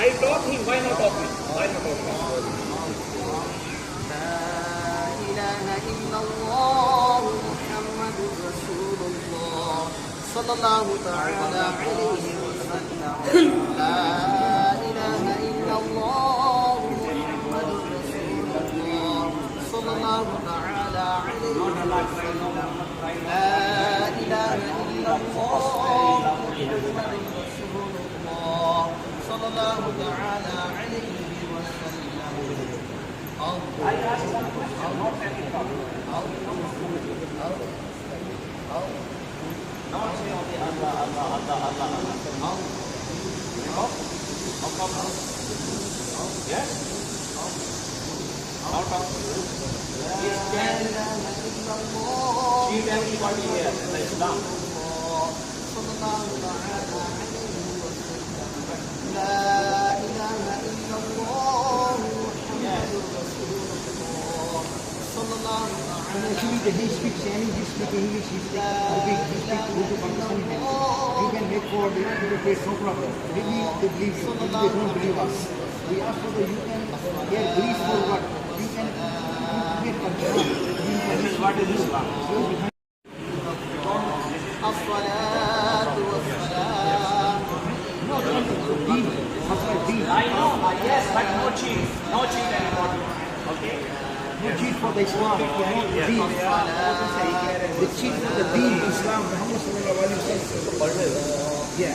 I taught him, why not talk me? Why not talk me? La ilaha illallah Muhammadur Rasulullah sallallahu ta'ala alayhi wa sallam. La ilaha illallah Muhammadur Rasulullah sallallahu ta'ala alayhi wa sallam. La ilaha illallah Muhammadur Rasulullah sallallahu ta'ala alayhi wa sallam. Yes? Out of is 10 chief everybody here in the Islam. Actually, he speaks Chinese, he speaks English, he speaks Arabic, he speaks Urdu, Pakistani language. You can make forward the interface, no problem. Maybe they believe you, maybe they don't believe us. We ask for the, you can get brief for what? You can make a This is what is Islam. I know, yes, but no cheat anybody. Okay? no cheat for the Islam, for no deen. The cheat for the deen, Islam, Muhammad sallallahu alaihi wasallam. Yeah.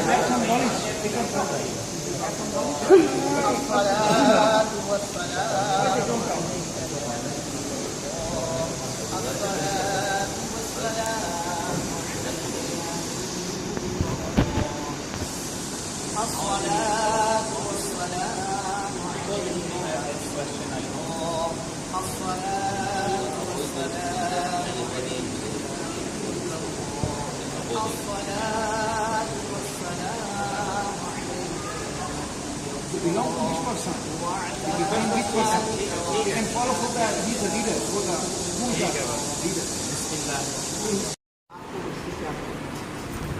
Have some knowledge, pick up from that. You belong to which person? You depend on which person. You can follow for that. He's the leader. Who's the leader?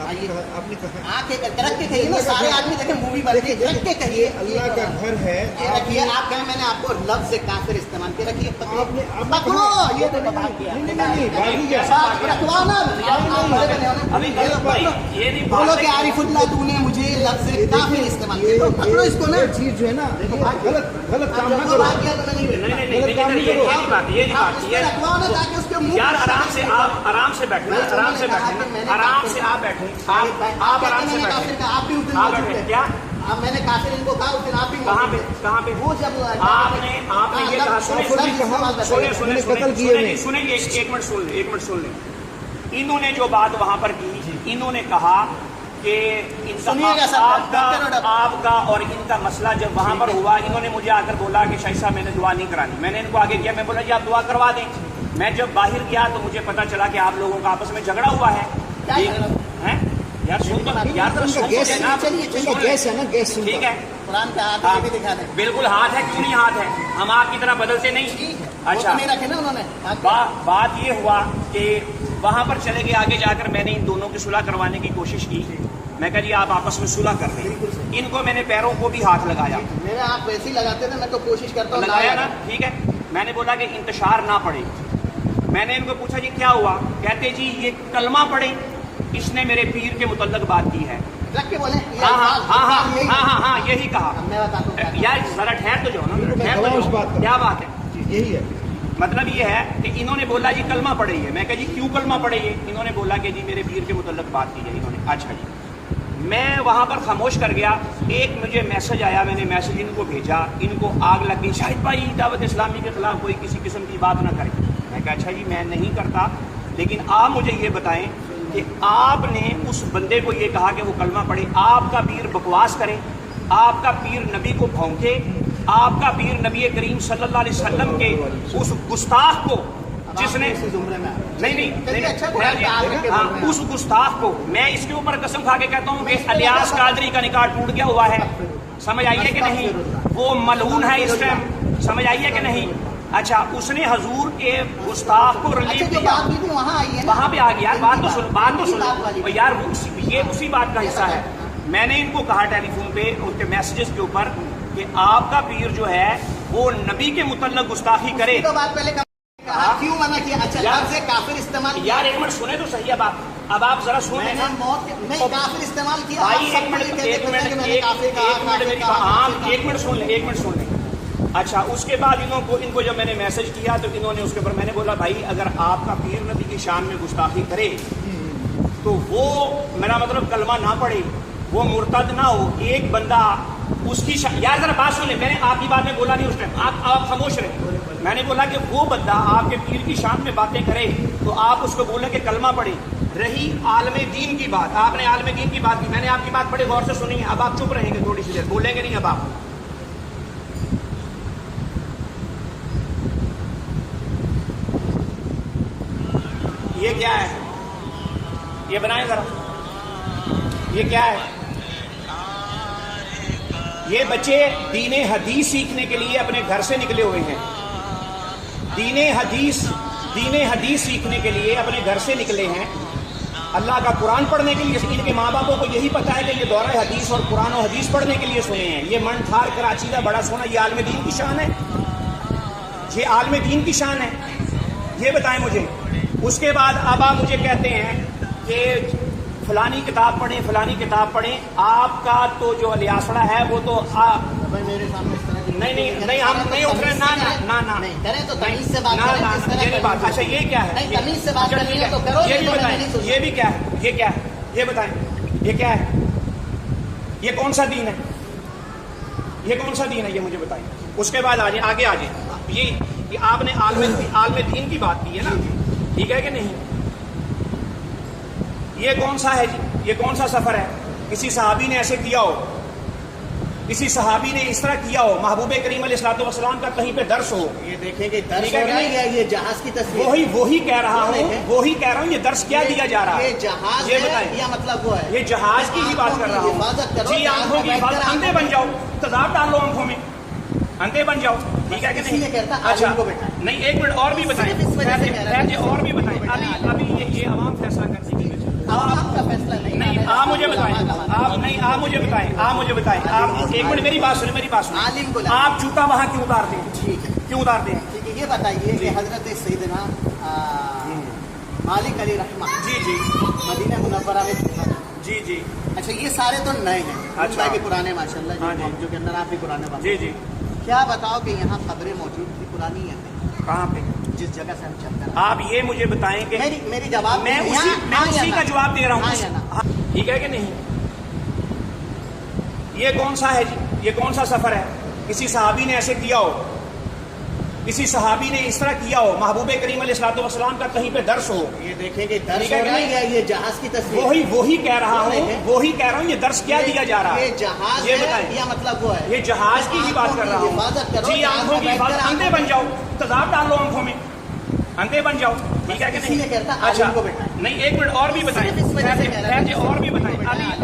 آپ نے کہا آنکھیں رکھ کے کہیے نا, سارے آدمی دیکھیں مووی بنتی ہے, رکھ کے کہیے اللہ کا گھر ہے. یہ رکھیے. آپ کہیں میں نے آپ کو لفظ کافر استعمال کیا, رکھیے پکڑو. یہ دیکھو بات کیا رکھواؤ نا. بولو کہ عارف اللہ تو نے مجھے لفظ کافر استعمال کیا, تو پکڑو اس کو نا. چیز جو ہے نا غلط کام نہ کرو. رکھواؤ نا تاکہ اس کے منہ یار آرام سے آپ آرام سے بیٹھیں, آرام سے بیٹھیں, آرام سے آپ بیٹھیں, آپ آرام سے بیٹھیں. آپ بھی اس دن آپ بیٹھیں کیا میں نے کافر ان کو کہا اس دن آپ بھی کہاں پہ وہ جب آپ نے یہ کہا سنیں ایک منٹ سن لیں. انہوں نے جو بات وہاں پر کی, انہوں نے کہا کہ آپ کا اور ان کا مسئلہ جب وہاں پر ہوا, انہوں نے مجھے آ کر بولا کہ شاہد صاحب میں نے دعا نہیں کرانی. میں نے ان کو آگے کیا, میں بولا جی آپ دعا کروا دیں. میں جب باہر گیا تو مجھے پتا چلا کہ آپ لوگوں کا آپس میں جھگڑا ہوا ہے. ٹھیک ہے, قرآن کا ہاتھ بھی دکھا دیں. بالکل ہاتھ ہے, کیوں نہیں ہاتھ ہے, ہم آپ کی طرح بدلتے نہیں. اچھا نہیں رکھے نا انہوں نے. بات یہ ہوا کہ وہاں پر چلے گئے, آگے جا کر میں نے ان دونوں کی صلح کروانے کی کوشش کی. میں کہا جی آپ آپس میں صلح کر لیں. ان کو میں نے پیروں کو بھی ہاتھ لگایا. میرے آپ ویسے ہی لگاتے تھے, میں تو کوشش کرتا ہوں لگایا نا. ٹھیک ہے, میں نے بولا کہ انتشار نہ پڑے. میں نے ان کو پوچھا جی کیا ہوا, کہتے جی یہ کلمہ پڑھے, اس نے میرے پیر کے متعلق بات کی ہے. رکھ کے بولے ہاں یہی کہا. میں بتاتا ہوں یار ذرا ٹھہر تو جاؤ نا, کیا بات ہے. یہی ہے مطلب یہ ہے کہ انہوں نے بولا جی کلمہ پڑھے ہے. میں کہا جی کیوں کلمہ پڑھے ہے. انہوں نے بولا کہ جی میرے پیر کے متعلق بات کی ہے انہوں نے. اچھا جی, میں وہاں پر خاموش کر گیا. ایک مجھے میسج آیا, میں نے میسج ان کو بھیجا, ان کو آگ لگ گئی, شاہد بھائی دعوت اسلامی کے خلاف کوئی کسی قسم کی بات نہ کرے. میں کہا اچھا جی میں نہیں کرتا, لیکن آپ مجھے یہ بتائیں کہ آپ نے اس بندے کو یہ کہا کہ وہ کلمہ پڑھے, آپ کا پیر بکواس کرے, آپ کا پیر نبی کو بھونکے, آپ کا پیر نبی کریم صلی اللہ علیہ وسلم کے اس گستاخ کو جس نے اس گستاخ کو, میں اس کے اوپر قسم کھا کے کہتا ہوں کہ الیاس قادری کا نکاح ٹوٹ گیا ہوا ہے. سمجھ آئیے کہ نہیں, وہ ملعون ہے اس ٹائم. سمجھ آئیے کہ نہیں. اچھا, اس نے حضور کے گستاخ کو ریلیف دیا, وہاں پہ آ گیا. بات تو سن یار, یہ اسی بات کا حصہ ہے. میں نے ان کو کہا ٹیلی فون پہ ان کے میسیجز کے اوپر کہ آپ کا پیر جو ہے وہ نبی کے متعلق گستاخی کرے. کیوں منع کیا؟ اچھا لفظ کافر استعمال. یار ایک منٹ سنیں تو صحیح. اب آپ ذرا سنیں نا. میں کافر استعمال کیا بھائی, ایک منٹ سن لیں. اچھا, اس کے بعد ان کو جب میں نے میسج کیا تو انہوں نے اس کے اوپر, میں نے بولا بھائی اگر آپ کا پیر نبی کی شان میں گستاخی کرے تو وہ میرا مطلب کلمہ نہ پڑھے, وہ مرتد نہ ہو. ایک بندہ اس کی یار ذرا بات سن لیں. میں نے آپ کی بات میں بولا نہیں اس ٹائم, آپ خاموش رہے. میں نے بولا کہ وہ بندہ آپ کے پیر کی شان میں باتیں کرے تو آپ اس کو بولیں کہ کلمہ پڑھے. رہی عالم دین کی بات, آپ نے عالم دین کی بات کی, میں نے آپ کی بات بڑے غور سے سنی ہے. اب آپ چپ رہیں گے تھوڑی سی دیر, بولیں گے نہیں. اب آپ یہ کیا ہے, یہ بنائیں ذرا, یہ کیا ہے. یہ بچے دین حدیث سیکھنے کے لیے اپنے گھر سے نکلے ہوئے ہیں. دین حدیث سیکھنے کے لیے اپنے گھر سے نکلے ہیں, اللہ کا قرآن پڑھنے کے لیے. ان کے ماں باپوں کو یہی پتا ہے کہ یہ دورہ حدیث اور قرآن و حدیث پڑھنے کے لیے سنے ہیں. یہ من تھار کراچی کا بڑا سونا, یہ عالم دین کی شان ہے, یہ عالم دین کی شان ہے. یہ بتائیں مجھے. اس کے بعد اب آپ مجھے کہتے ہیں کہ فلانی کتاب پڑھیں, فلانی کتاب پڑھیں. آپ کا تو جو الیاسڑا ہے وہ تو میرے سامنے نہیں ہم نہیں اٹھ رہے. کریں تو تمیز سے بات بات. اچھا یہ کیا ہے, تمیز سے بات کرنی ہے تو کرو. یہ بھی بتائیں, یہ بھی کیا ہے, یہ کیا ہے, یہ بتائیں, یہ کیا ہے, یہ کون سا دین ہے, یہ کون سا دین ہے, یہ مجھے بتائیں. اس کے بعد آگے آ جائیں. یہ آپ نے عالم دین کی بات کی ہے نا, ٹھیک ہے کہ نہیں. یہ کون سا ہے جی, یہ کون سا سفر ہے. کسی صحابی نے ایسے کیا ہو, کسی صحابی نے اس طرح کیا ہو, محبوب کریم علیہ الصلوۃ والسلام کا کہیں پہ درس ہو. یہ دیکھیں کہ درس ہو رہا ہے یا یہ جہاز کی تصویر. وہی کہہ رہا ہوں, یہ درس کیا دیا جا رہا ہے. یہ جہاز یہ بتائیں, یا مطلب وہ ہے, یہ جہاز کی ہی بات کر رہا ہوں. جی آنکھوں کی حفاظت, اندھے بن جاؤ, تضاد ڈال لو آنکھوں میں, اندھے بن جاؤ, ٹھیک ہے کہ نہیں. اچھا نہیں, ایک منٹ اور بھی بتائیں, اور بھی بتائیں. ابھی یہ عوام فیصلہ کر سکے. آپ کا فیصلہ نہیں آپ مجھے بتائیں، آپ نہیں آپ مجھے بتائیں، آپ مجھے بتائیں، آپ ایک منٹ میری بات سنیں، میری بات سنیں، عالم کو آپ جوتا وہاں کیوں اتارتے ہیں؟ ٹھیک ہے کیوں اتارتے ہیں؟ ٹھیک ہے، یہ بتائیے کہ حضرت سیدنا مالک علی رحمہ جی جی مدینہ منورہ میں جوتا تھا۔ جی جی اچھا یہ سارے تو نئے ہیں، اچھا بھی پرانے ماشاء اللہ ہاں جی۔ جو کے اندر آپ بھی پرانے بات جی جی کیا بتاؤ کہ یہاں قبریں موجود تھی پرانی ہے کہاں پہ؟ جس جگہ سے ہم چلتے ہیں؟ آپ یہ مجھے بتائیں کہ میری جواب میں اسی کا جواب دے رہا ہوں، ٹھیک ہے کہ نہیں؟ یہ کون سا ہے جی؟ یہ کون سا سفر ہے؟ کسی صحابی نے ایسے کیا ہو، کسی صحابی نے اس طرح کیا ہو، محبوب کریم علیہ الصلوۃ والسلام کا کہیں پہ درس ہو؟ یہ دیکھیں کہ درس ہو رہا ہے، یہ جہاز کی تصویر وہی کہہ رہا ہوں، یہ درس کیا دیا جا رہا ہے؟ یہ جہاز یہ ہے بتائیں، یا مطلب وہ ہے؟ یہ جہاز کی ہی بات کر رہا ہوں حفاظت کرو، جی، آنکھوں کی حفاظت، اندھے بن جاؤ، تضاد ڈال لو آنکھوں میں، اندھے بن جاؤ، ٹھیک ہے کہ اسی لیے نہیں؟ کہتا اچھا عالم کو بیٹھائیں۔ نہیں ایک منٹ اور بھی بتائیں، صرف اس وجہ سے کہہ رہا ہوں۔ خیر اور بھی بتائیں،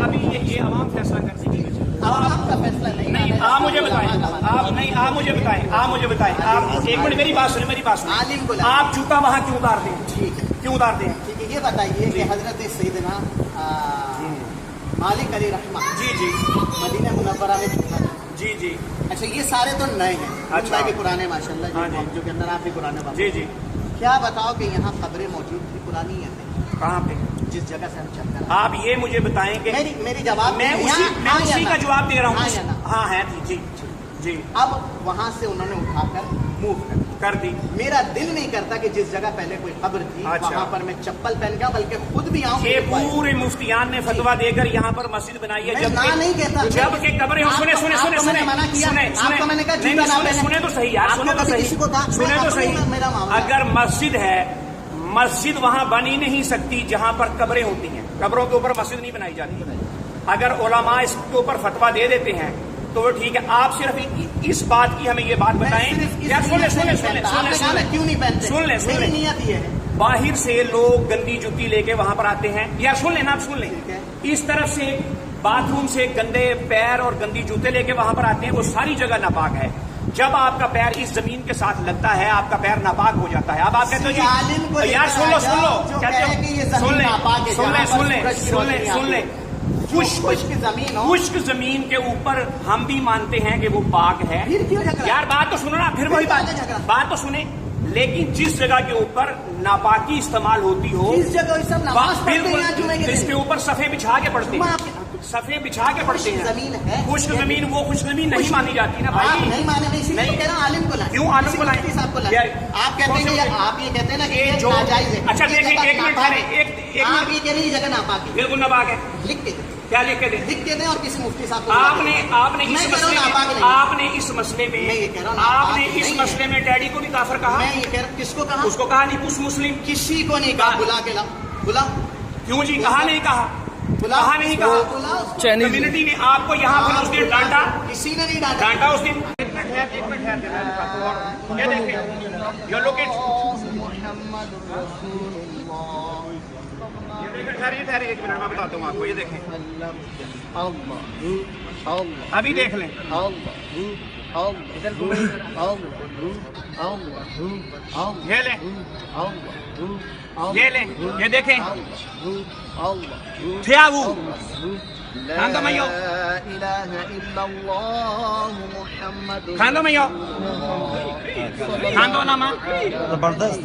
ابھی یہ عوام فیصلہ کر سکے گی۔ آپ کا فیصلہ نہیں آپ مجھے بتائیں، آپ نہیں آپ مجھے بتائیں، آپ مجھے بتائیں، آپ ایک منٹ میری بات سنیں، میری بات عالم کو سنیں، آپ جوتا وہاں کیوں اتارتے ہیں؟ ٹھیک ہے کیوں اتارتے ہیں؟ ٹھیک ہے، یہ بتائیے کہ حضرت سیدنا مالک علی رحمہ جی جی مدینہ منورہ میں جوتا تھا۔ جی جی اچھا یہ سارے تو نئے ہیں، اچھا بھی پرانے ماشاء اللہ ہاں جی۔ جو کے اندر آپ بھی پرانے بات جی جی کیا بتاؤ کہ یہاں قبریں موجود تھی پرانی ہے کہاں پہ؟ جس جگہ سے ہم چلتے ہیں؟ آپ یہ مجھے بتائیں کہ میری جواب میں اسی کا جواب دے رہا ہوں، ہاں ہے جی جی اب وہاں سے انہوں نے اٹھا کر موو کر دی۔ میرا دل نہیں کرتا کہ جس جگہ پہلے کوئی قبر تھی اچھا۔ وہاں پر میں چپل پہن گیا، بلکہ خود بھی آؤں۔ یہ پورے مفتیان نے فتوا دے کر یہاں پر مسجد بنائی ہے، میں نہ نہیں کہتا، جب کہ قبریں سنے آپ کو میں نے منع کیا، آپ کو میں نے کہا جوتا نہ پہنے۔ سنے تو صحیح یار، آپ سنے کو تو کبھی صحیح، کسی کو کہا، سنے تو میں صحیح، اپنی میرا معاملہ ہے۔ اگر مسجد ہے، مسجد وہاں بنی نہیں سکتی جہاں پر قبریں ہوتی ہیں، قبروں کے اوپر مسجد نہیں بنائی جاتی۔ اگر علماء اس کے اوپر فتوا دے دیتے ہیں تو وہ ٹھیک ہے، آپ صرف اس بات کی ہمیں یہ بات بتائیں، یا سن لیں، نیت یہ ہے باہر سے لوگ گندی جوتی لے کے وہاں پر آتے ہیں، یا سن لیں آپ سن لیں، اس طرف سے باتھ روم سے گندے پیر اور گندی جوتے لے کے وہاں پر آتے ہیں، وہ ساری جگہ ناپاک ہے۔ جب آپ کا پیر اس زمین کے ساتھ لگتا ہے آپ کا پیر ناپاک ہو جاتا ہے۔ اب آپ کہتے ہو جی یار سن لو سن لیں، خشک زمین کے اوپر ہم بھی مانتے ہیں کہ وہ پاک ہے یار، بات تو سنو نا، پھر وہی بات تو سنیں، لیکن جس جگہ کے اوپر ناپاکی استعمال ہوتی ہو اس کے اوپر صفے بچھا کے پڑھتے ہیں، صفے بچھا کے پڑھتے ہیں۔ خشک زمین وہ خشک زمین نہیں مانی جاتی نا بھائی، نہیں مانے، نہیں کہہ رہا عالم کو لائیں، کیوں عالم کو لائیں؟ آپ کہتے ہیں، آپ یہ کہتے ہیں نا کہ جو ناجائز ہے۔ اچھا دیکھیں ایک منٹ ٹھہریں، آپ یہ کہہ رہے ہیں یہ جگہ ناپاک ہے، بالکل ناپاک ہے، لکھ کے دیں، کیا لکھ کے دیں؟ لکھ کے دیں اور کسی مفتی صاحب کو آپ نے اس مسئلے میں ڈیڈی کو نہیں کافر کہا، میں یہ کہہ رہا کس کو کہا؟ اس کو کہا نہیں کچھ مسلم، کسی کو نہیں کہا، بلا کے لا، بلا کیوں جی کہا نہیں کہا، کہا نہیں کہا، کمیونٹی نے آپ کو یہاں پر اس دن ڈانٹا، کسی نے نہیں ڈانٹا، ڈانٹا اس دن۔ یہ دیکھیں یہ لوگ ٹھہرے ایک منٹ میں بتاتا ہوں آپ کو، یہ دیکھیں ابھی دیکھ لیں، یہ لیں یہ لیں، یہ دیکھیں تھیاو کھاندو میں کھاندو میں کھاندو نا ماں زبردست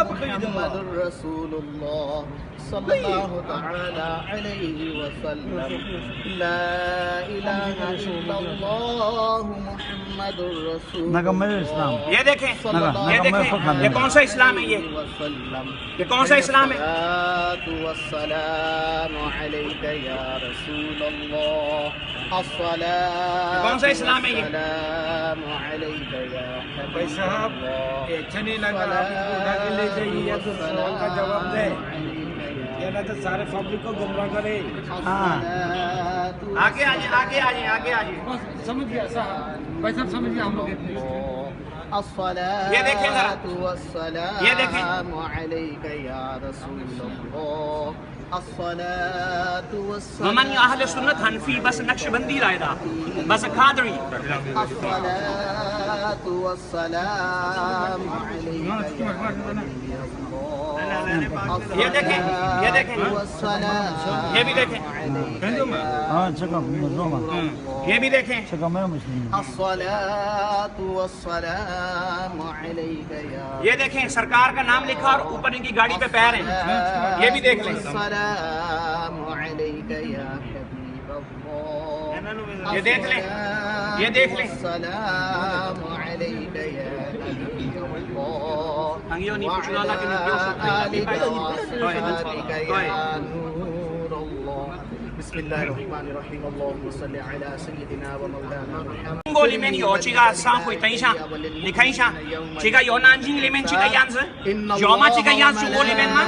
محمد رسول اللہ صلی اللہ تعالی علیہ وسلم لا الہ الا اللہ محمد رسول نغمہ اسلام۔ یہ دیکھیں یہ کون سا اسلام ہے، یہ کون سا اسلام ہے؟ والسلام علیک یا رسول اللہ، الصلاۃ کون سا اسلام ہے یہ؟ والسلام علیک یا بھائی صاحب اچھا نہیں لگا، آپ ان کو اٹھا کے لے جائیے یا تو سوال کا جواب دیں، یا نہ تو سارے پبلک کو گمراہ کرے۔ ہاں آگے آ جائیں آگے آ جائیں آگے آ جائیں، سمجھ گیا صاحب، بھائی صاحب سمجھ گیا ہم لوگ۔ یہ دیکھیں ذرا، یہ دیکھیں السلام علیک یا رسول اللہ، الصلاۃ والسلام ومن اہل سنت حنفی بس نقش بندی رائے دا بس قادری الصلاۃ والسلام عليك يا نبي الله یہ دیکھیں، یہ دیکھیں، والسلام یہ بھی دیکھیں، یہ بھی دیکھیں، الصلاة والسلام عليك يا یہ دیکھیں سرکار کا نام لکھا اور اوپر ان کی گاڑی پہ پیر ہیں، یہ بھی دیکھ لیں، السلام عليك يا حبيب الله یہ دیکھ لیں، یہ دیکھ لیں، السلام عليك يا نبي الله انگیوں نہیں پوچھ لالا کہ نہیں وصحابك يا نور الله بسم الله الرحمن الرحيم اللهم صل على سيدنا ومولانا محمد 中国里面有这个商会，等一下，你看一下，这个有南京里面这个样子，有吗？这个样子中国里面吗？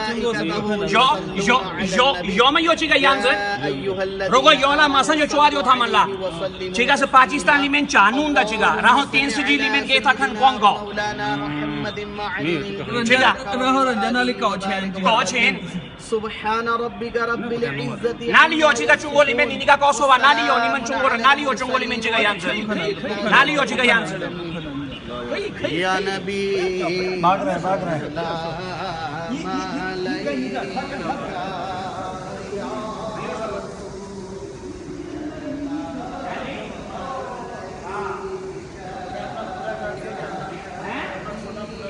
有没有这个样子？如果有了，马上就抓掉他们了。这个是巴基斯坦里面假弄的这个，然后电视机里面给他看广告，这个然后人家那里搞钱，搞钱。 سبحان ربك رب العزة 哪里有这个中国里面？你告诉我哪里有？你们中国人哪里有中国里面这个样子？哪里有这个样子？ يا نبي بھاگ رہے بھاگ رہے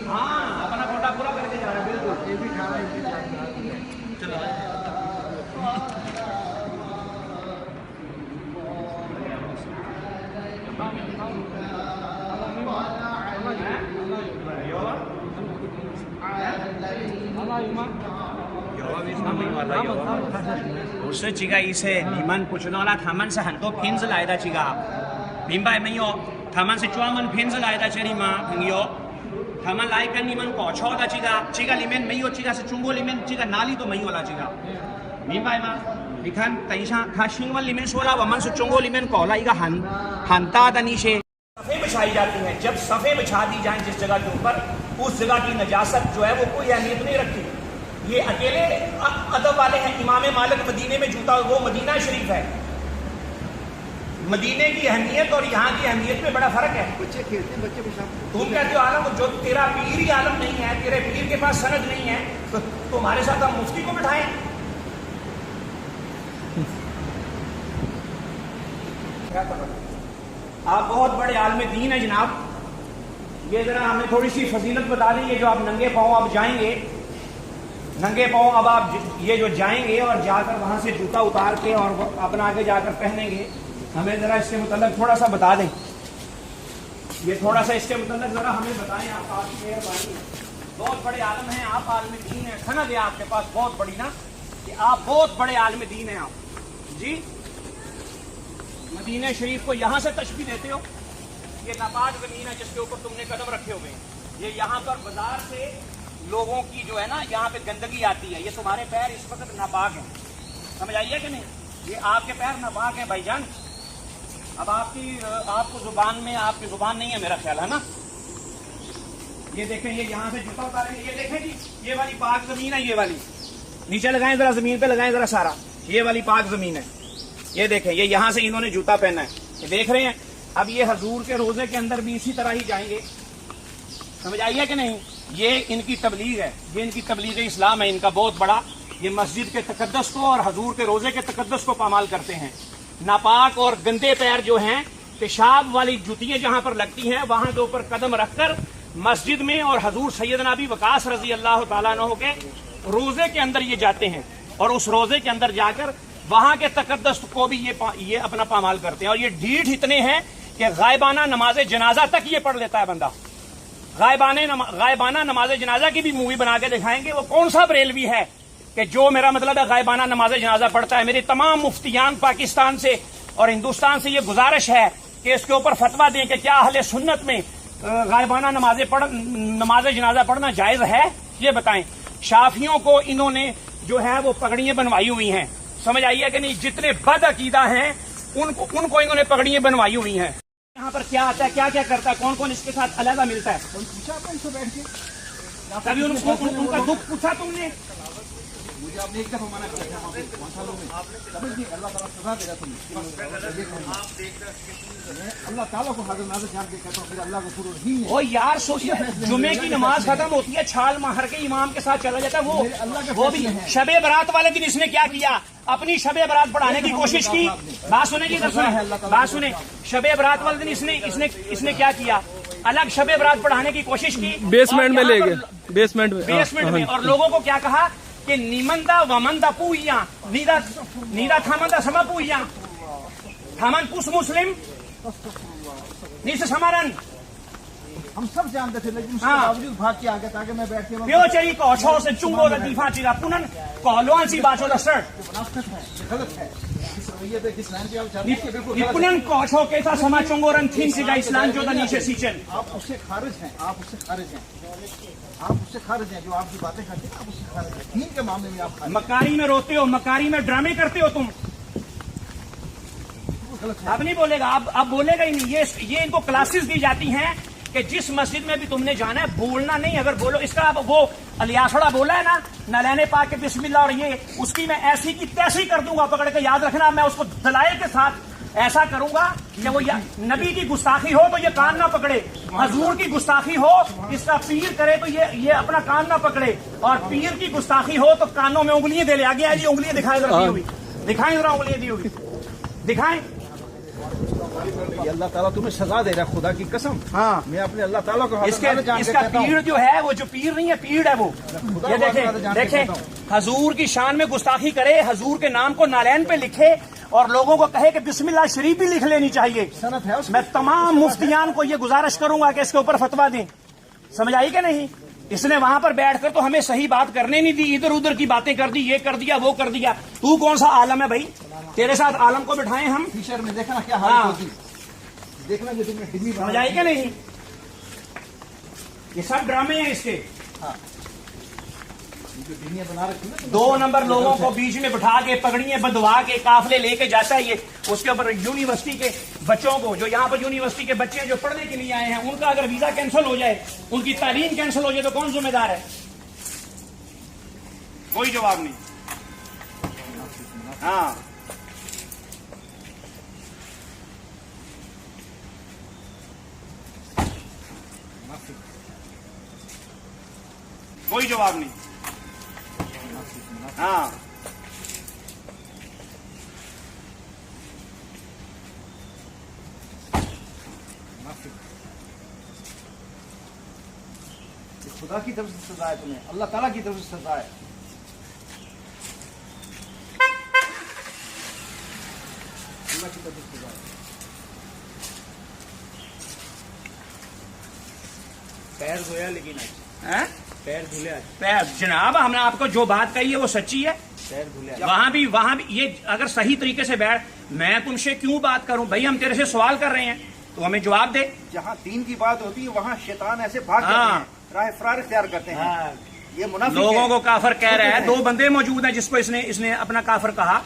ہاں اپنا کوٹا پورا کر کے جا رہا ہے بالکل یہ بھی کھا رہا ہے不是这个意思，你们不知道了，他们是很多骗子来的，这个明白没有？他们是专门骗子来的这里吗，朋友？他们来跟你们搞错的这个里面没有，这个是中国里面这个哪里都没有了，这个明白吗？你看，等一下，他新闻里面说了，我们是中国里面搞了一个很大的那些صفے بچھائی جاتی ہیں، جب صفے بچھا دی جائیں جس جگہ کے اوپر، اس جگہ کی نجاست جو ہے وہ کوئی اہمیت نہیں رکھتی. یہ اکیلے ادب والے ہیں. امام مالک مدینے میں جوتا، وہ مدینہ شریف ہے. مدینے کی اہمیت اور یہاں کی اہمیت میں بڑا فرق ہے. بچے کھیلتے ہیں، بچے پیشاب تم کہتے ہو عالم، جو تیرا پیر ہی عالم نہیں ہے، تیرے پیر کے پاس سند نہیں ہے، تو تمہارے ساتھ ہم مفتی کو بٹھائیں. آپ بہت بڑے عالم دین ہیں جناب. یہ ذرا ہمیں تھوڑی سی فضیلت بتا دیں. یہ جو آپ ننگے پاؤں اب جائیں گے، ننگے پاؤں اب آپ یہ جو جائیں گے اور جا کر وہاں سے جوتا اتار کے اور اپنا آگے جا کر پہنیں گے، ہمیں ذرا اس کے متعلق تھوڑا سا بتا دیں. یہ تھوڑا سا اس کے متعلق ذرا ہمیں بتائیں. آپ کی مہربانی، بہت بڑے عالم ہیں آپ، عالم دین ہیں. سند ہے آپ کے پاس بہت بڑی نا، کہ آپ بہت بڑے عالم دین ہیں آپ. جی مدینہ شریف کو یہاں سے تشبیہ دیتے ہو. یہ ناپاک زمین ہے جس کے اوپر تم نے قدم رکھے ہوئے ہیں. یہ یہاں پر بازار سے لوگوں کی جو ہے نا یہاں پہ گندگی آتی ہے. یہ تمہارے پیر اس وقت ناپاک ہیں، سمجھ آئیے کہ نہیں؟ یہ آپ کے پیر ناپاک ہیں بھائی جان. اب آپ کو زبان میں آپ کی زبان نہیں ہے میرا خیال ہے نا. یہ دیکھیں، یہ یہاں سے جوتا اتاریں گے. یہ دیکھیں جی، یہ والی پاک زمین ہے. یہ والی نیچے لگائیں ذرا، زمین پہ لگائیں ذرا سارا. یہ والی پاک زمین ہے. یہ دیکھیں، یہ یہاں سے انہوں نے جوتا پہنا ہے. یہ دیکھ رہے ہیں. اب یہ حضور کے روزے کے اندر بھی اسی طرح ہی جائیں گے. سمجھ آئیے کہ نہیں؟ یہ ان کی تبلیغ ہے، یہ ان کی تبلیغ اسلام ہے. ان کا بہت بڑا، یہ مسجد کے تقدس کو اور حضور کے روزے کے تقدس کو پامال کرتے ہیں. ناپاک اور گندے پیر جو ہیں، پیشاب والی جوتیاں جہاں پر لگتی ہیں وہاں کے اوپر قدم رکھ کر مسجد میں اور حضور سیدنا ابی وقاص رضی اللہ تعالیٰ عنہ کے روزے کے اندر یہ جاتے ہیں، اور اس روزے کے اندر جا کر وہاں کے تقدس کو بھی یہ اپنا پامال کرتے ہیں. اور یہ ڈھیٹ اتنے ہیں کہ غائبانہ نماز جنازہ تک یہ پڑھ لیتا ہے بندہ. غائبانہ نماز جنازہ کی بھی مووی بنا کے دکھائیں گے. وہ کون سا بریلوی ہے کہ جو میرا مطلب ہے غائبانہ نماز جنازہ پڑھتا ہے؟ میری تمام مفتیان پاکستان سے اور ہندوستان سے یہ گزارش ہے کہ اس کے اوپر فتویٰ دیں کہ کیا اہل سنت میں غائبانہ نماز جنازہ پڑھنا جائز ہے؟ یہ بتائیں. شافیوں کو انہوں نے جو ہے وہ پگڑیاں بنوائی ہوئی ہیں. سمجھ آئیے کہ نہیں؟ جتنے بد عقیدہ ہیں ان کو انہوں نے پگڑیاں بنوائی ہوئی ہیں. یہاں پر کیا آتا ہے، کیا کیا کرتا ہے، کون کون اس کے ساتھ علیحدہ ملتا ہے؟ پوچھا آپ ان سے بیٹھ کے کبھی ان کا دکھ پوچھا تم نے؟ مجھے آپ نے ایک دفعہ منع کیا تھا 5 سالوں میں سمجھ نہیں اللہ تعالیٰ سزا دے رہا تمہیں اللہ تعالیٰ کو حاضر ناظر جان کے کہتا ہوں پھر اللہ کو پورا رحیم ہے. او یار سوچیے جمعے کی نماز ختم ہوتی ہے چھال مار کے امام کے ساتھ چلا جاتا ہے وہ بھی شب برات والے دن اس نے کیا کیا اپنی شب برات پڑھانے کی کوشش کی. بات سنیں جی بات سنیں شب برات والے دن اس نے کیا کیا الگ شب برات پڑھانے کی کوشش کی بیسمنٹ میں لے گئے بیسمنٹ میں اور لوگوں کو کیا کہا کہ نیمندا ومندا پوئیاں نیدا تھامندا سما پوئیاں تھامن پوس مسلم نیس سمارن ہم سب جانتے تھے لیکن اس کے باوجود بھاگ کے آگے تاکہ میں بیٹھ کے پیو چری کو چھو سے چنگو لطیفہ چیرا پونن کولوان سی باچو لسر غلط ہے اس رویے پہ کس لائن پہ آپ چاہتے ہیں بالکل پونن کو چھو کیسا سما چنگو رن تھین سی جا اسلام جو دا نیچے سیچن آپ اس سے خارج ہیں آپ اس سے خارج ہیں جو آپ کی باتیں کرتے ہیں آپ اس سے خارج ہیں دین کے معاملے میں آپ خارج مکاری میں روتے ہو مکاری میں ڈرامے کرتے ہو تم اب نہیں بولے گا اب بولے گا ہی نہیں. یہ ان کو کلاسز دی جاتی ہیں کہ جس مسجد میں بھی تم نے جانا ہے بولنا نہیں. اگر بولو اس کا وہ الیاسڑا بولا ہے نا نالین پاک کے بسم اللہ اور یہ اس کی میں ایسی کی تیسی کر دوں گا پکڑ کے یاد رکھنا میں اس کو دلائل کے ساتھ ایسا کروں گا کہ وہ نبی کی گستاخی ہو تو یہ کان نہ پکڑے حضور کی گستاخی ہو اس کا پیر کرے تو یہ اپنا کان نہ پکڑے اور پیر کی گستاخی ہو تو کانوں میں انگلیاں دے لے آگے آئے جی انگلیاں دکھائیں ذرا دی ہوئی دکھائیں ذرا انگلیاں دی ہوئی دکھائیں. یہ اللہ تعالیٰ تمہیں سزا دے رہا ہے خدا کی قسم. ہاں میں اپنے اللہ تعالیٰ کو اس کا پیر جو ہے وہ جو پیر نہیں ہے پیڑ ہے وہ یہ دیکھیں حضور کی شان میں گستاخی کرے حضور کے نام کو نالین پہ لکھے اور لوگوں کو کہے کہ بسم اللہ شریف بھی لکھ لینی چاہیے. میں تمام مفتیان کو یہ گزارش کروں گا کہ اس کے اوپر فتویٰ دیں. سمجھ آئی کہ نہیں. اس نے وہاں پر بیٹھ کر تو ہمیں صحیح بات کرنے نہیں دی ادھر ادھر کی باتیں کر دی یہ کر دیا وہ کر دیا. تو کون سا عالم ہے بھائی تیرے ساتھ عالم کو بٹھائیں ہم فیچر میں دیکھنا کیا حالت ہوتی دیکھنا جو تم نے ڈگری سمجھ آئی کہ نہیں. یہ سب ڈرامے ہیں اس کے. جو دنیا بنا رکھی نا 2 نمبر لوگوں کو بیچ میں بٹھا کے پگڑیاں بندھوا کے قافلے لے کے جاتا ہے یہ اس کے اوپر یونیورسٹی کے بچوں کو جو یہاں پر یونیورسٹی کے بچے جو پڑھنے کے لیے آئے ہیں ان کا اگر ویزا کینسل ہو جائے ان کی تعلیم کینسل ہو جائے تو کون ذمہ دار ہے. کوئی جواب نہیں. ہاں کوئی جواب نہیں. ہاں خدا کی طرف سے سزا ہے تمہیں اللہ تعالیٰ کی طرف سے سزا ہے. اللہ کی طرف سے سزا ہے. پیر دھویا لیکن پیر دھلے پیر جناب ہم نے آپ کو جو بات کہی ہے وہ سچی ہے. پیر دھلے وہاں بھی یہ اگر صحیح طریقے سے بیٹھ میں تم سے کیوں بات کروں بھائی ہم تیرے سے سوال کر رہے ہیں تو ہمیں جواب دے. جہاں دین کی بات ہوتی ہے وہاں شیطان ایسے بھاگ جاتے ہیں راہ فرار اختیار کرتے ہیں. یہ منافق لوگوں کو کافر کہہ رہا ہے. 2 بندے موجود ہیں جس کو اس نے اپنا کافر کہا.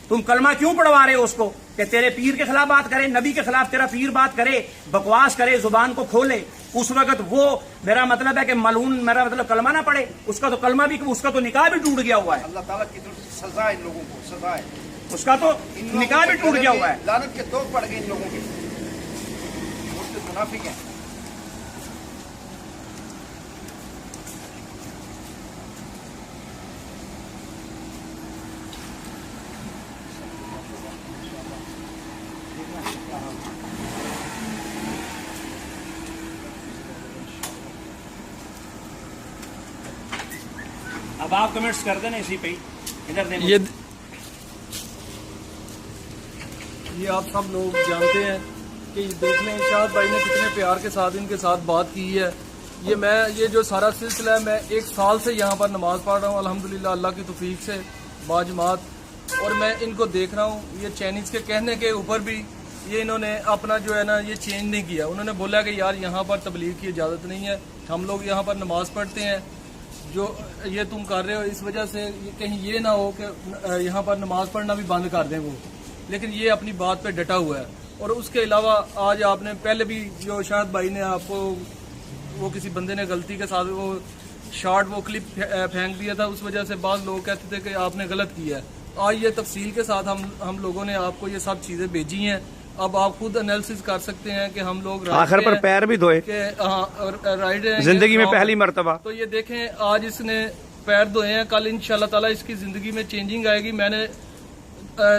تم کلمہ کیوں پڑھوا رہے ہو اس کو کہ تیرے پیر کے خلاف بات کرے نبی کے خلاف تیرا پیر بات کرے بکواس کرے زبان کو کھولے اس وقت وہ میرا مطلب ہے کہ ملعون میرا مطلب کلمہ نہ پڑھے اس کا تو کلمہ بھی اس کا تو نکاح بھی ٹوٹ گیا ہوا ہے. اللہ تعالیٰ کی طرف سے سزا ہے ان لوگوں کو سزا ہے. اس کا تو نکاح بھی ٹوٹ گیا ہوا ہے. لعنت کے توق پڑ گئے ان لوگوں کے منافق ہیں. اب آپ کمنٹس کر دینا اسی پہ ادھر دیکھو. یہ آپ سب لوگ جانتے ہیں کہ دیکھ لیں شاہد بھائی نے کتنے پیار کے ساتھ ان کے ساتھ بات کی ہے. یہ جو سارا سلسلہ ہے میں 1 سال سے یہاں پر نماز پڑھ رہا ہوں الحمدللہ اللہ کی توفیق سے باجماعت. اور میں ان کو دیکھ رہا ہوں یہ چائنیز کے کہنے کے اوپر بھی یہ انہوں نے اپنا جو ہے نا یہ چینج نہیں کیا. انہوں نے بولا کہ یار یہاں پر تبلیغ کی اجازت نہیں ہے ہم لوگ یہاں پر نماز پڑھتے ہیں جو یہ تم کر رہے ہو اس وجہ سے کہیں یہ نہ ہو کہ یہاں پر نماز پڑھنا بھی بند کر دیں وہ. لیکن یہ اپنی بات پہ ڈٹا ہوا ہے. اور اس کے علاوہ آج آپ نے پہلے بھی جو شاہد بھائی نے آپ کو وہ کسی بندے نے غلطی کے ساتھ وہ شارٹ وہ کلپ پھینک دیا تھا، اس وجہ سے بعض لوگ کہتے تھے کہ آپ نے غلط کیا ہے. آج یہ تفصیل کے ساتھ ہم لوگوں نے آپ کو یہ سب چیزیں بھیجی ہیں. اب آپ خود انالیسس کر سکتے ہیں کہ ہم لوگ آخر پر پیر بھی دھوئے کہ رائڈ ہیں زندگی میں پہلی مرتبہ. تو یہ دیکھیں آج اس نے پیر دھوئے ہیں، کل انشاءاللہ تعالی اس کی زندگی میں چینجنگ آئے گی. میں نے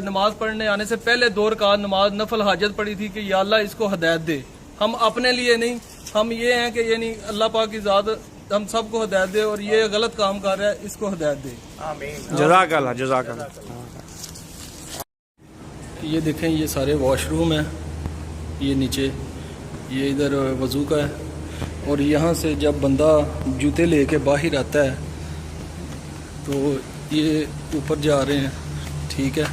نماز پڑھنے آنے سے پہلے 2 رکعت نماز نفل حاجت پڑھی تھی کہ یا اللہ اس کو ہدایت دے. ہم اپنے لیے نہیں، ہم یہ ہیں کہ یعنی اللہ پاک کی ذات ہم سب کو ہدایت دے، اور یہ غلط کام کر رہا ہے اس کو ہدایت دے. جزاک اللہ جزاک اللہ. یہ دیکھیں یہ سارے واش روم ہیں، یہ نیچے، یہ ادھر وضو کا ہے، اور یہاں سے جب بندہ جوتے لے کے باہر آتا ہے تو یہ اوپر جا رہے ہیں. ٹھیک ہے،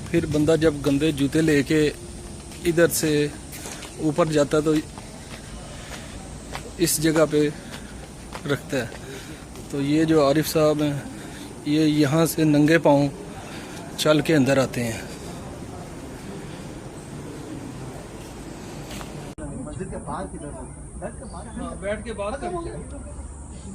پھر بندہ جب گندے جوتے لے کے ادھر سے اوپر جاتا ہے تو اس جگہ پہ رکھتا ہے. تو یہ جو عارف صاحب ہیں یہ یہاں سے ننگے پاؤں چل کے اندر آتے ہیں. مسجد کے باہر کی طرف بیٹھ کے بات کرتے ہیں.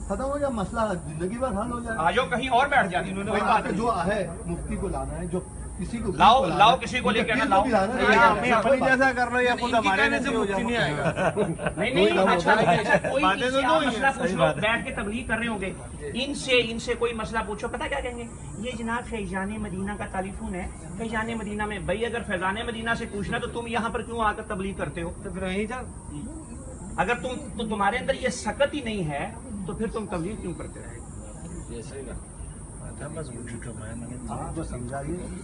ختم ہو جائے مسئلہ، زندگی بھر حل ہو جائے. آ جاؤ کہیں اور بیٹھ جاتے ہیں. کوئی بات نہیں. جو ہے مفتی کو لانا ہے، جو کسی کو لاؤ کسی کو لے کے لاؤ. جیسا کر رہے ہیں خود ہمارے سے مفتی نہیں آئے گا. نہیں اچھا کوئی مسئلہ پوچھ لو، بیٹھ کے تبلیغ کر رہے ہوں گے، ان سے کوئی مسئلہ پوچھو، پتہ کیا کہیں گے؟ یہ جناب فیضان مدینہ کا ٹیلیفون ہے، فیضان مدینہ میں. بھائی اگر فیضان مدینہ سے پوچھنا تو تم یہاں پر کیوں آ کر تبلیغ کرتے ہو؟ تو پھر وہیں جا. اگر تمہارے اندر یہ سکت ہی نہیں ہے تو پھر تم تبلیغ کیوں کرتے رہے؟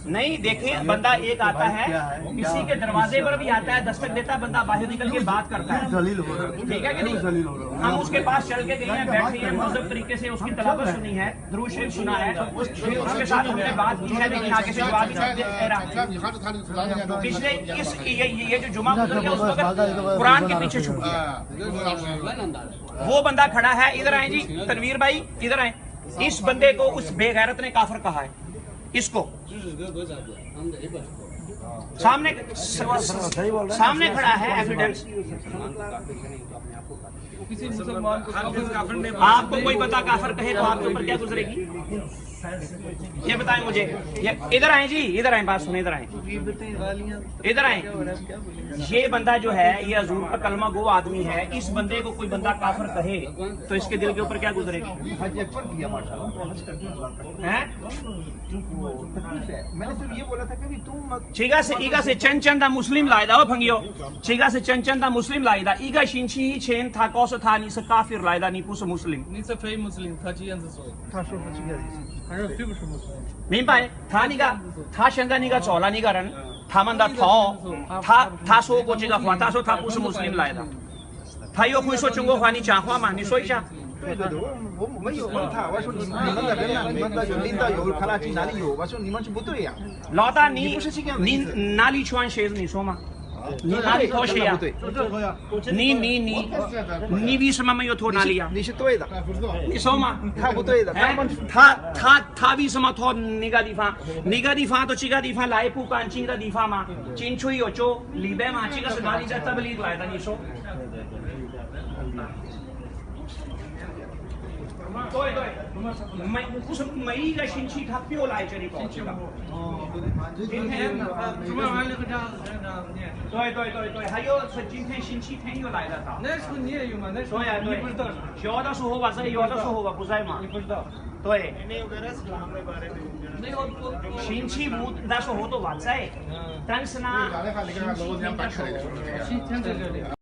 نہیں دیکھیں، بندہ ایک آتا ہے کسی کے دروازے پر بھی آتا ہے، دستک دیتا ہے، بندہ باہر نکل کے بات کرتا ہے. ٹھیک ہے کہ نہیں؟ ہم اس کے پاس چل کے گئے ہیں، بیٹھے ہیں، مہذب طریقے سے اس کی تلاوت سنی ہے، درود شریف سنا ہے، پھر اس کے ساتھ ہم نے بات کی ہے، لیکن آگے سے جواب نہیں دے رہا. پچھلے یہ جو جمعہ گزر گیا اس وقت قرآن کے پیچھے چھپ گیا. وہ بندہ کھڑا ہے، ادھر آئیں جی تنویر بھائی ادھر آئیں. اس بندے کو اس بے غیرت نے کافر کہا ہے. اس کو سامنے کھڑا ہے ایویڈنس. کسی مسلمان کو آپ کو کوئی بتا کافر کہے تو آپ کے اوپر کیا گزرے گی؟ یہ بتائیں مجھے. ادھر آئیں جی، ادھر آئیں، بات سنیں، ادھر آئیں، ادھر آئیں. یہ بندہ جو ہے یہ حضور کا کلمہ گو آدمی ہے. اس بندے کو کوئی بندہ کافر کہے تو اس کے دل کے اوپر کیا گزرے گی؟ میں نے صرف یہ بولا تھا کہ تم چیگا سے چند چندہ مسلم لائدہ ہو پھنگیو. چیگا سے چند چندہ مسلم لائدہ ایگا شینچی چین تھا کوس تھا نیسا کافر لائدہ نیپوس مسلم. نیسا فی مسلم تھا چیئن سے سوئی مین پائے تھا نیگا تھا شنگا نیگا چولا نیگا رن تھا مندہ تھا سو کو چیگا خواہ تھا سو تھا پوس مسلم لائدہ تھا یو خوی سو چنگو خوانی چاہوا مانی سوئی چاہ. 我们有问他，我说你们那边你们的有领导有卡拉机哪里有？我说你们是不对呀。老大你哪里穿鞋子你说吗？你哪里脱鞋呀？你为什么没有脱哪里呀？你是对的，你说嘛？他不对的。他为什么脱那个地方？那个地方到这个地方来不干净的地方吗？进去有就里边嘛，这个是哪里在这里来的？你说？对，不是每一个星期他都要来这里搞这个。今天，对，还有是今天星期天又来的他。那时候你也有吗？那时候你不知道，有的时候吧在，有的时候吧不在嘛。你不知道。对。星期五那时候都不在，但是呢，星期天的时候。